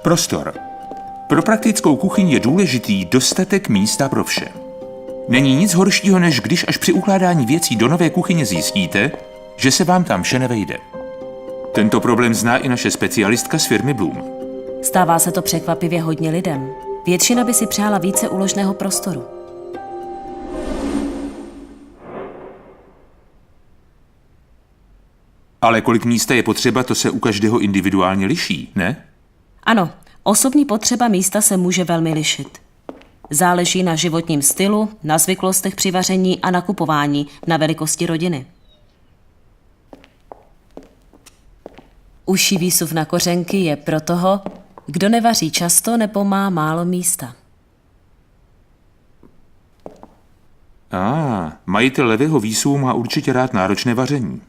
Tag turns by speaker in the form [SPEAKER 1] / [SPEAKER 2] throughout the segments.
[SPEAKER 1] Prostor. Pro praktickou kuchyň je důležitý dostatek místa pro vše. Není nic horšího, než když až při ukládání věcí do nové kuchyně zjistíte, že se vám tam vše nevejde. Tento problém zná i naše specialistka z firmy Bloom.
[SPEAKER 2] Stává se to překvapivě hodně lidem. Většina by si přála více úložného prostoru.
[SPEAKER 1] Ale kolik místa je potřeba, to se u každého individuálně liší, ne?
[SPEAKER 2] Ano, osobní potřeba místa se může velmi lišit. Záleží na životním stylu, na zvyklostech při vaření a nakupování, na velikosti rodiny. Užší výsuv na kořenky je pro toho, kdo nevaří často nebo má málo místa.
[SPEAKER 1] Majitel levého výsuvu má určitě rád náročné vaření.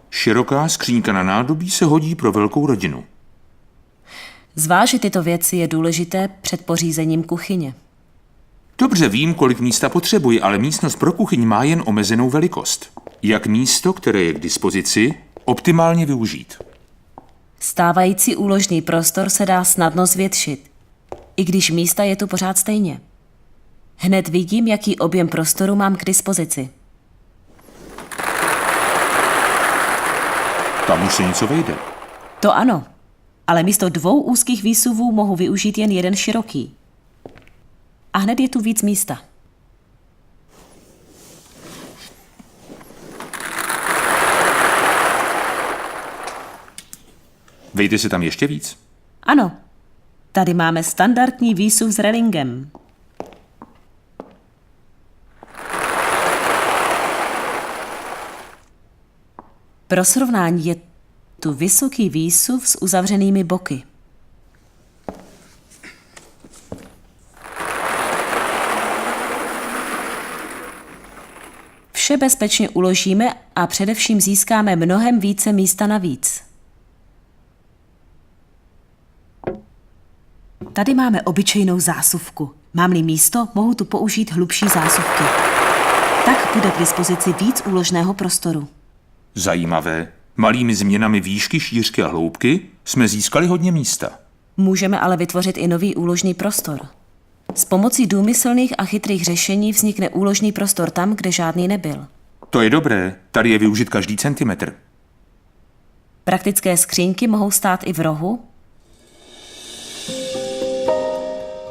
[SPEAKER 1] Široká skřínka na nádobí se hodí pro velkou rodinu.
[SPEAKER 2] Zvážit tyto věci je důležité před pořízením kuchyně.
[SPEAKER 1] Dobře vím, kolik místa potřebuji, ale místnost pro kuchyň má jen omezenou velikost. Jak místo, které je k dispozici, optimálně využít?
[SPEAKER 2] Stávající úložný prostor se dá snadno zvětšit, i když místa je tu pořád stejně. Hned vidím, jaký objem prostoru mám k dispozici.
[SPEAKER 1] Tam už se něco vejde.
[SPEAKER 2] To ano, ale místo 2 úzkých výsuvů mohu využít jen 1 široký. A hned je tu víc místa.
[SPEAKER 1] Vejde se tam ještě víc?
[SPEAKER 2] Ano, tady máme standardní výsuv s relingem. Pro srovnání je tu vysoký výsuv s uzavřenými boky. Vše bezpečně uložíme a především získáme mnohem více místa navíc. Tady máme obyčejnou zásuvku. Mám-li místo, mohu tu použít hlubší zásuvky. Tak bude k dispozici víc úložného prostoru.
[SPEAKER 1] Zajímavé. Malými změnami výšky, šířky a hloubky jsme získali hodně místa.
[SPEAKER 2] Můžeme ale vytvořit i nový úložný prostor. S pomocí důmyslných a chytrých řešení vznikne úložný prostor tam, kde žádný nebyl.
[SPEAKER 1] To je dobré, tady je využit každý centimetr.
[SPEAKER 2] Praktické skřínky mohou stát i v rohu,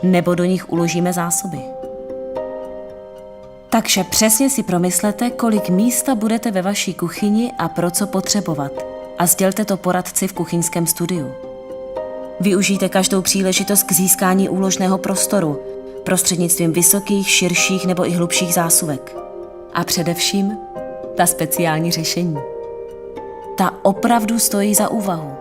[SPEAKER 2] nebo do nich uložíme zásoby. Takže přesně si promyslete, kolik místa budete ve vaší kuchyni a pro co potřebovat. A sdělte to poradci v kuchyňském studiu. Využijte každou příležitost k získání úložného prostoru prostřednictvím vysokých, širších nebo i hlubších zásuvek. A především ta speciální řešení. Ta opravdu stojí za úvahu.